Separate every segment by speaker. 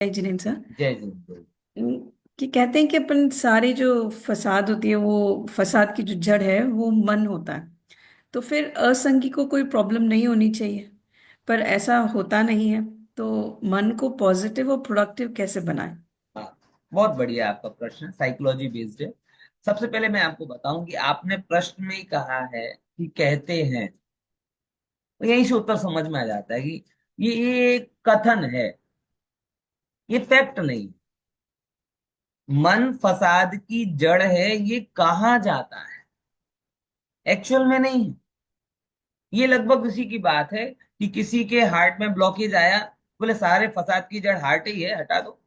Speaker 1: जय जिनेन्द्र सर।
Speaker 2: जय जय।
Speaker 1: कि कहते हैं कि अपन सारे जो फसाद होती है वो फसाद की जो जड़ है वो मन होता है। तो फिर असंगी को कोई प्रॉब्लम नहीं होनी चाहिए, पर ऐसा होता नहीं है। तो मन को पॉजिटिव और प्रोडक्टिव कैसे बनाएं?
Speaker 2: हाँ, बहुत बढ़िया आपका प्रश्न साइकोलॉजी बेस्ड है। सबसे पहले मैं आपको बताऊं कि आपने प्रश्न में ही कहा है कि कहते हैं, तो यहीं से उत्तर समझ में आ जाता है कि ये एक कथन है, ये फैक्ट नहीं। मन फसाद की जड़ है, ये कहा जाता है, एक्चुअल में नहीं है। ये लगभग उसी की बात है कि किसी के हार्ट में ब्लॉकेज आया, बोले सारे फसाद की जड़ हार्ट ही है, हटा दो।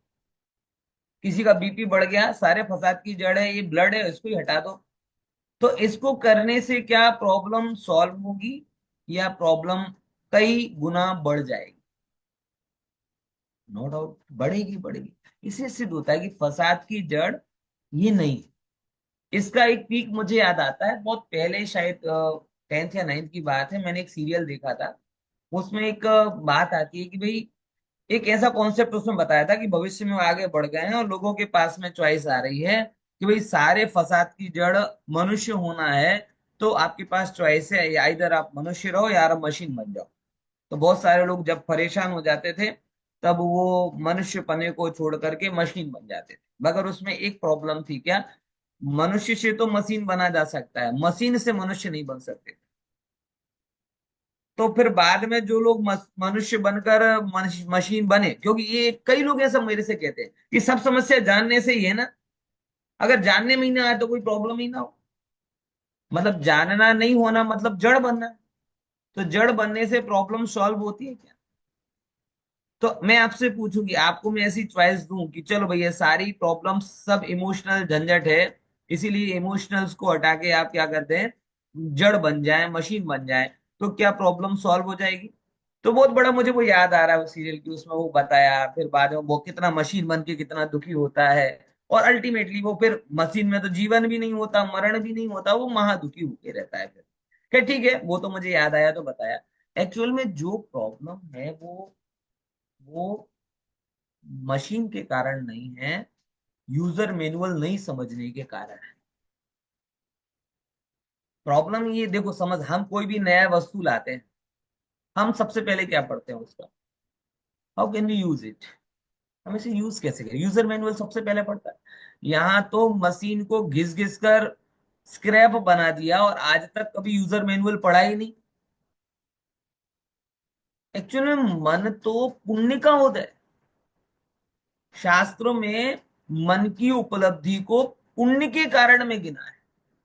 Speaker 2: किसी का बीपी बढ़ गया, सारे फसाद की जड़ है ये ब्लड है, इसको ही हटा दो। तो इसको करने से क्या प्रॉब्लम सॉल्व होगी, या प्रॉब्लम कई गुना बढ़ जाएगी? नो डाउट बढ़ेगी बढ़ेगी। इससे सिद्ध होता है कि फसाद की जड़ ये नहीं है। इसका एक पीक मुझे याद आता है, बहुत पहले, शायद 10th या 9th की बात है। मैंने एक सीरियल देखा था, उसमें एक बात आती है कि भाई एक ऐसा कॉन्सेप्ट उसमें बताया था कि भविष्य में वो आगे बढ़ गए हैं और लोगों के पास में चॉइस आ रही है कि भाई सारे फसाद की जड़ मनुष्य होना है। तो आपके पास चॉइस है, या इधर आप मनुष्य रहो या आप मशीन बन जाओ। तो बहुत सारे लोग जब परेशान हो जाते थे, तब वो मनुष्य पने को छोड़ करके मशीन बन जाते थे। मगर उसमें एक प्रॉब्लम थी क्या, मनुष्य से तो मशीन बना जा सकता है, मशीन से मनुष्य नहीं बन सकते। तो फिर बाद में जो लोग मनुष्य बनकर मशीन बने, क्योंकि ये कई लोग ऐसा मेरे से कहते हैं कि सब समस्या जानने से ही है ना। अगर जानने में ही ना आए तो कोई प्रॉब्लम ही ना हो। मतलब जानना नहीं होना मतलब जड़ बनना है। तो जड़ बनने से प्रॉब्लम सॉल्व होती है क्या? तो मैं आपसे पूछूं कि आपको मैं ऐसी चॉइस दूं कि चलो भैया सारी प्रॉब्लम सब इमोशनल झंझट है, इसीलिए इमोशनल्स को हटा के आप क्या करते हैं, जड़ बन जाए, मशीन बन जाए, तो क्या प्रॉब्लम सॉल्व हो जाएगी? तो बहुत बड़ा मुझे वो याद आ रहा है वो सीरियल की, उसमें वो बताया फिर बाद में वो कितना मशीन बन के कितना दुखी होता है। और अल्टीमेटली वो फिर मशीन में तो जीवन भी नहीं होता, मरण भी नहीं होता, वो महादुखी होके रहता है फिर। क्या ठीक है, वो तो मुझे याद आया तो बताया। एक्चुअल में जो प्रॉब्लम है वो मशीन के कारण नहीं है, यूजर मैनुअल नहीं समझने के कारण है। प्रॉब्लम ये देखो, समझ, हम कोई भी नया वस्तु लाते हैं, हम सबसे पहले क्या पढ़ते हैं उसका, how can we use it, हम इसे यूज कैसे करें, यूजर मैनुअल सबसे पहले पढ़ता है। यहाँ तो मशीन को घिस घिस कर स्क्रैप बना दिया और आज तक कभी यूजर मैनुअल पढ़ा ही नहीं। एक्चुअली में मन तो पुण्य का होता है। शास्त्रों में मन की उपलब्धि को पुण्य के कारण में गिना है।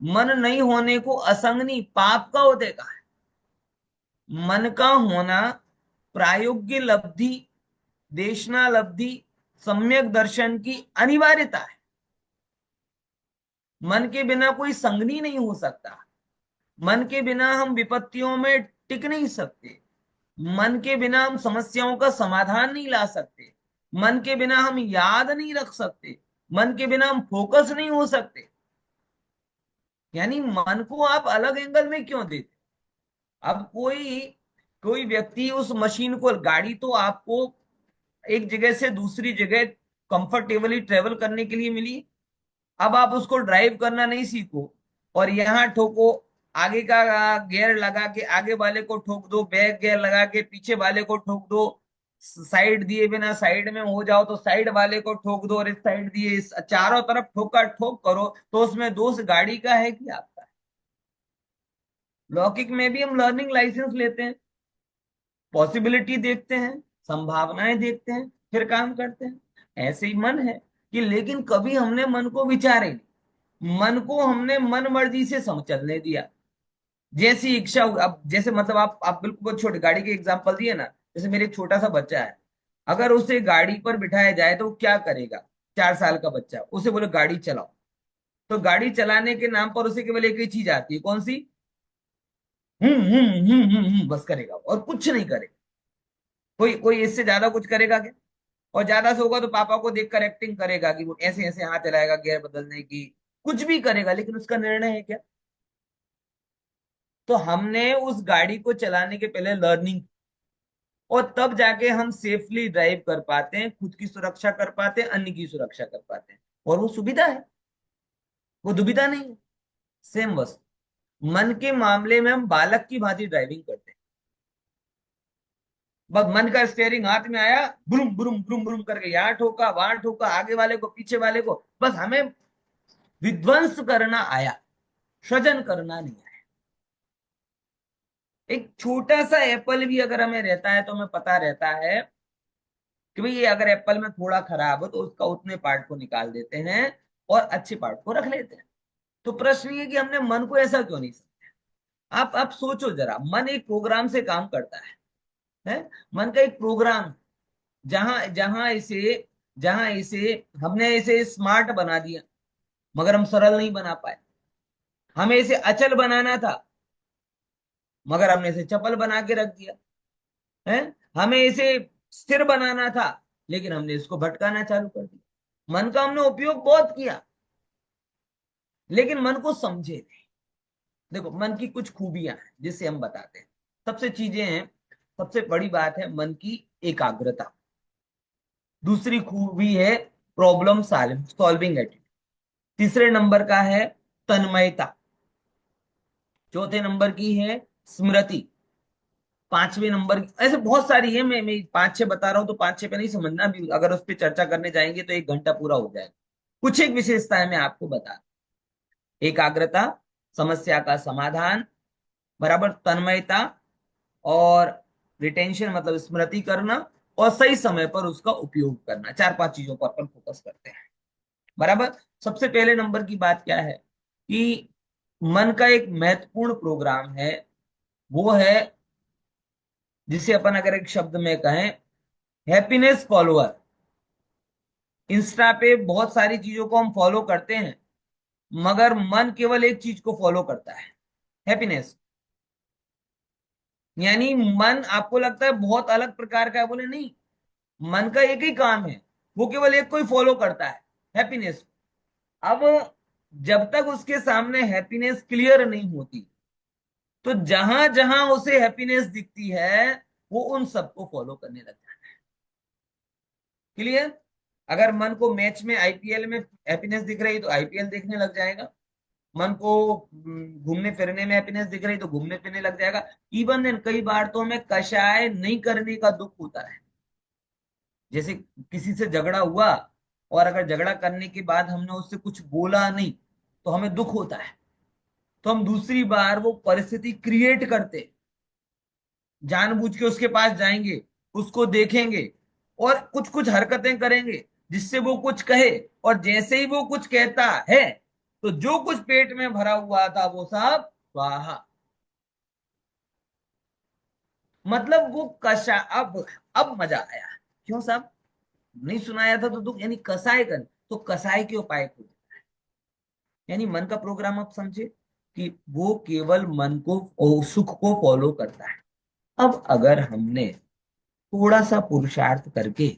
Speaker 2: मन नहीं होने को असंगनी पाप का होते कहा है। मन का होना प्रायोग्य लब्धि, देशना लब्धि, सम्यक दर्शन की अनिवार्यता है। मन के बिना कोई संगनी नहीं हो सकता। मन के बिना हम विपत्तियों में टिक नहीं सकते। मन के बिना हम समस्याओं का समाधान नहीं ला सकते। मन के बिना हम याद नहीं रख सकते। मन के बिना हम फोकस नहीं हो सकते। यानी मन को आप अलग एंगल में क्यों देते? अब कोई कोई व्यक्ति उस मशीन को, गाड़ी तो आपको एक जगह से दूसरी जगह कंफर्टेबली ट्रेवल करने के लिए मिली। अब आप उसको ड्राइव करना नहीं सीखो और यहाँ ठोको, आगे का गियर लगा के आगे वाले को ठोक दो, बैक गियर लगा के पीछे वाले को ठोक दो, साइड दिए बिना साइड में हो जाओ तो साइड वाले को ठोक दो, और इस साइड दिए चारों तरफ ठोका ठोक करो, तो उसमें दोष गाड़ी का है कि आपका है? लौकिक में भी हम लर्निंग लाइसेंस लेते हैं, पॉसिबिलिटी देखते हैं, संभावनाएं देखते हैं, फिर काम करते हैं। ऐसे ही मन है कि लेकिन कभी हमने मन को विचारे नहीं, मन को हमने मन मर्जी से चलने दिया, जैसी इच्छा हो। अब जैसे मतलब आप बिल्कुल छोटी गाड़ी के एग्जांपल दिए ना, जैसे मेरे एक छोटा सा बच्चा है, अगर उसे गाड़ी पर बिठाया जाए तो वो क्या करेगा? 4 साल का बच्चा, उसे बोले गाड़ी चलाओ, तो गाड़ी चलाने के नाम पर उसे केवल एक ही चीज आती है, कौन सी? बस करेगा और कुछ नहीं करेगा। कोई कोई इससे ज्यादा कुछ करेगा क्या? और ज्यादा से होगा तो पापा को देखकर एक्टिंग करेगा कि वो ऐसे ऐसे हाथ चलाएगा गियर बदलने की, कुछ भी करेगा, लेकिन उसका निर्णय है क्या? तो हमने उस गाड़ी को चलाने के पहले लर्निंग, और तब जाके हम सेफली ड्राइव कर पाते हैं, खुद की सुरक्षा कर पाते हैं, अन्य की सुरक्षा कर पाते हैं। और वो सुविधा है, वो दुविधा नहीं है। सेम वस्तु मन के मामले में हम बालक की भांति ड्राइविंग करते हैं। बस मन का स्टेयरिंग हाथ में आया, ब्रुम ब्रुम ब्रुम ब्रुम करके यहाँ ठोका वहां ठोका, आगे वाले को पीछे वाले को, बस हमें विध्वंस करना आया, सृजन करना नहीं आया। एक छोटा सा एप्पल भी अगर हमें रहता है तो हमें पता रहता है कि भाई ये अगर एप्पल में थोड़ा खराब हो तो उसका उतने पार्ट को निकाल देते हैं और अच्छे पार्ट को रख लेते हैं। तो प्रश्न ये कि हमने मन को ऐसा क्यों नहीं समझा। आप सोचो जरा, मन एक प्रोग्राम से काम करता है? मन का एक प्रोग्राम, जहां जहां इसे हमने इसे स्मार्ट बना दिया, मगर हम सरल नहीं बना पाए। हमें इसे अचल बनाना था, मगर हमने इसे चपल बना के रख दिया है। हमें इसे स्थिर बनाना था, लेकिन हमने इसको भटकाना चालू कर दिया। मन का हमने उपयोग बहुत किया, लेकिन मन को समझे नहीं। देखो, मन की कुछ खूबियां हैं जिसे हम बताते हैं। सबसे चीजें हैं, सबसे बड़ी बात है मन की एकाग्रता। दूसरी खूबी है प्रॉब्लम सॉल्विंग एटीट्यूड। तीसरे नंबर का है तन्मयता। चौथे नंबर की है स्मृति। पांचवें नंबर की, ऐसे बहुत सारी है। मैं पांच छह बता रहा हूं तो पांच छह पे नहीं समझना भी, अगर उस पर चर्चा करने जाएंगे तो 1 घंटा पूरा हो जाएगा। कुछ एक विशेषताएं मैं आपको बता, एकाग्रता, समस्या का समाधान, बराबर तन्मयता, और रिटेंशन मतलब स्मृति करना, और सही समय पर उसका उपयोग करना। 4 5 चीजों पर अपन फोकस करते हैं, बराबर। सबसे पहले नंबर की बात क्या है कि मन का एक महत्वपूर्ण प्रोग्राम है, वो है जिसे अपन अगर एक शब्द में कहें, हैप्पीनेस फॉलोअर। इंस्टा पे बहुत सारी चीजों को हम फॉलो करते हैं, मगर मन केवल एक चीज को फॉलो करता है, हैप्पीनेस। यानी मन आपको लगता है बहुत अलग प्रकार का है, बोले नहीं, मन का एक ही काम है, वो केवल एक को ही फॉलो करता है, हैप्पीनेस। अब जब तक उसके सामने हैप्पीनेस क्लियर नहीं होती, तो जहां जहां उसे हैप्पीनेस दिखती है वो उन सबको फॉलो करने लगता है। क्लियर? अगर मन को मैच में, आईपीएल में हैप्पीनेस दिख रही तो आईपीएल देखने लग जाएगा। मन को घूमने फिरने में हैप्पीनेस दिख रही तो घूमने फिरने लग जाएगा। इवन कई बार तो हमें कषाय नहीं करने का दुख होता है। जैसे किसी से झगड़ा हुआ, और अगर झगड़ा करने के बाद हमने उससे कुछ बोला नहीं तो हमें दुख होता है, तो हम दूसरी बार वो परिस्थिति क्रिएट करते, जानबूझ के उसके पास जाएंगे, उसको देखेंगे और कुछ कुछ हरकतें करेंगे जिससे वो कुछ कहे। और जैसे ही वो कुछ कहता है, तो जो कुछ पेट में भरा हुआ था वो सब स्वाहा। मतलब वो कषा, अब मजा आया। क्यों साहब? नहीं सुनाया था तो दुख, यानी कसाय कर, तो कसाय के उपाय को, यानी मन का प्रोग्राम आप समझे कि वो केवल मन को और सुख को फॉलो करता है। अब अगर हमने थोड़ा सा पुरुषार्थ करके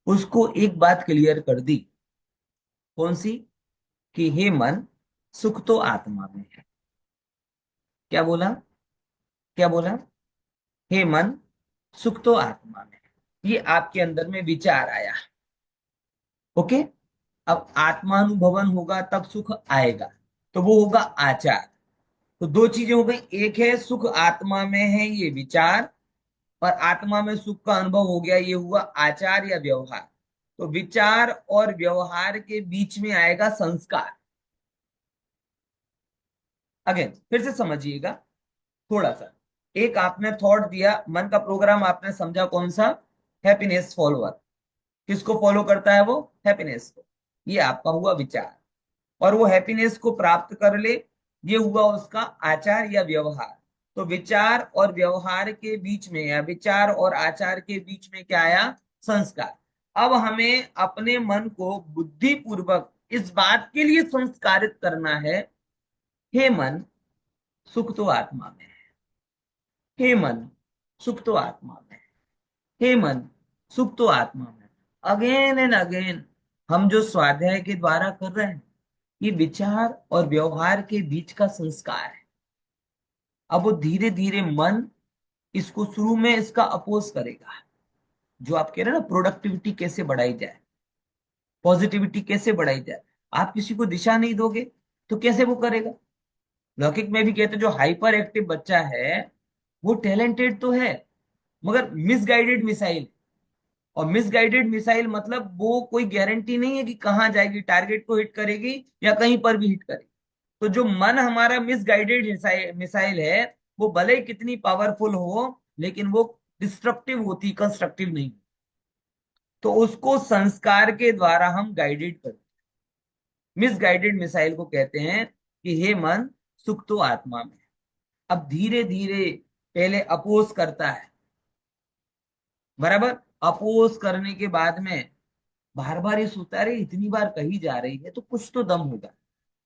Speaker 2: उसको एक बात क्लियर कर दी, कौन सी? कि हे मन, सुख तो आत्मा में है। क्या बोला? क्या बोला? हे मन, सुख तो आत्मा में है। ये आपके अंदर में विचार आया, ओके। अब आत्मानुभवन होगा तब सुख आएगा, तो वो होगा आचार। तो दो चीजें हो गई, एक है सुख आत्मा में है, ये विचार, और आत्मा में सुख का अनुभव हो गया, ये हुआ आचार या व्यवहार। तो विचार और व्यवहार के बीच में आएगा संस्कार। अगेन फिर से समझिएगा थोड़ा सा। एक आपने थॉट दिया, मन का प्रोग्राम आपने समझा कौन सा? Happiness follower. किसको फॉलो करता है वो? हैप्पीनेस को। ये आपका हुआ विचार, और वो हैप्पीनेस को प्राप्त कर ले, ये हुआ उसका आचार या व्यवहार। तो विचार और व्यवहार के बीच में, या विचार और आचार के बीच में क्या आया? संस्कार। अब हमें अपने मन को बुद्धि पूर्वक इस बात के लिए संस्कारित करना है, हे मन, सुख तो आत्मा में है। हे मन, सुख तो आत्मा में है। हे मन, सुख तो आत्मा में है। अगेन एंड अगेन हम जो स्वाध्याय के द्वारा कर रहे हैं, ये विचार और व्यवहार के बीच का संस्कार है। अब वो धीरे धीरे मन इसको शुरू में इसका अपोज करेगा। जो आप कह रहे हैं ना, प्रोडक्टिविटी कैसे बढ़ाई जाए, पॉजिटिविटी कैसे बढ़ाई जाए, आप किसी को दिशा नहीं दोगे तो कैसे वो करेगा। लौकिक में भी कहते हैं जो हाइपर एक्टिव बच्चा है वो टैलेंटेड तो है, मगर मिसगाइडेड मिसाइल। और मिसगाइडेड मिसाइल मतलब वो कोई गारंटी नहीं है कि कहाँ जाएगी, टारगेट को हिट करेगी या कहीं पर भी हिट करेगी। तो जो मन हमारा मिसगाइडेड मिसाइल है, वो भले ही कितनी पावरफुल हो, लेकिन वो डिस्ट्रक्टिव होती, कंस्ट्रक्टिव नहीं। तो उसको संस्कार के द्वारा हम गाइडेड करते। मिसगाइडेड मिसाइल को कहते हैं कि हे मन, सुख तो आत्मा में है। अब धीरे धीरे पहले अपोज करता है, बराबर। अपोज करने के बाद में बार बार ये सोचता है, अरे इतनी बार कही जा रही है तो कुछ तो दम होगा।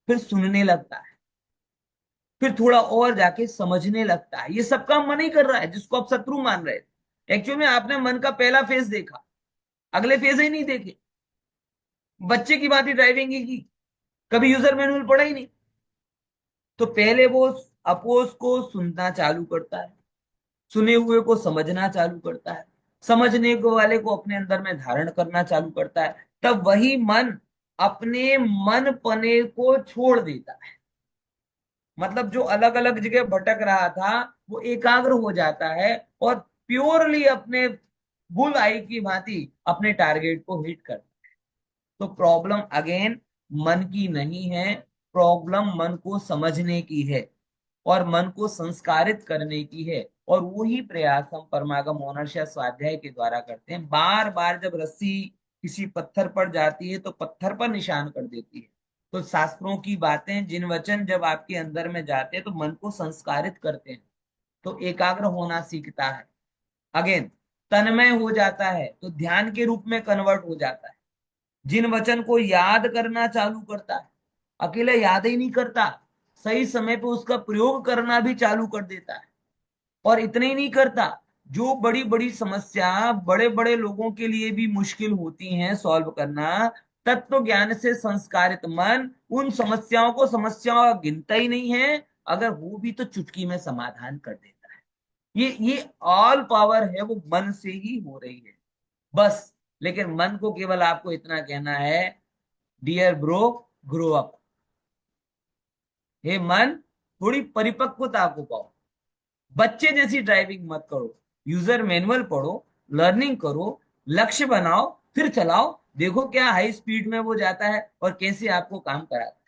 Speaker 2: फिर सुनने लगता है, फिर थोड़ा और जाके समझने लगता है। ये सब काम मन ही कर रहा है जिसको आप शत्रु मान रहे थे। एक्चुअली में आपने मन का पहला फेज देखा, अगले फेज ही नहीं देखे। बच्चे की बात ही ड्राइविंग की, कभी यूजर मैनुअल पढ़ा ही नहीं। तो पहले वो अपोज को सुनना चालू करता है, सुने हुए को समझना चालू करता है, समझने को वाले को अपने अंदर में धारण करना चालू करता है। तब वही मन अपने मन पने को छोड़ देता है। मतलब जो अलग अलग जगह भटक रहा था वो एकाग्र हो जाता है और प्योरली अपने बुल आई की भांति अपने टारगेट को हिट करता है। तो प्रॉब्लम अगेन मन की नहीं है, प्रॉब्लम मन को समझने की है और मन को संस्कारित करने की है। और वही प्रयास हम परमागम ओनर्शिया स्वाध्याय के द्वारा करते हैं। बार बार जब रस्सी किसी पत्थर पर जाती है तो पत्थर पर निशान कर देती है। तो शास्त्रों की बातें, जिन वचन जब आपके अंदर में जाते हैं तो मन को संस्कारित करते हैं, तो एकाग्र होना सीखता है। अगेन तन्मय हो जाता है तो ध्यान के रूप में कन्वर्ट हो जाता है। जिन वचन को याद करना चालू करता है, अकेले याद ही नहीं करता, सही समय पे उसका प्रयोग करना भी चालू कर देता है। और इतने ही नहीं करता, जो बड़ी बड़ी समस्या बड़े बड़े लोगों के लिए भी मुश्किल होती हैं सॉल्व करना, तत्व ज्ञान से संस्कारित मन उन समस्याओं को समस्या गिनता ही नहीं है। अगर वो भी तो चुटकी में समाधान कर देता है। ये ऑल पावर है वो मन से ही हो रही है, बस। लेकिन मन को केवल आपको इतना कहना है, डियर ब्रो, ग्रो अप। हे मन, थोड़ी परिपक्वता को पाओ। बच्चे जैसी ड्राइविंग मत करो, यूजर मैनुअल पढ़ो, लर्निंग करो, लक्ष्य बनाओ, फिर चलाओ। देखो क्या हाई स्पीड में वो जाता है और कैसे आपको काम कराता है।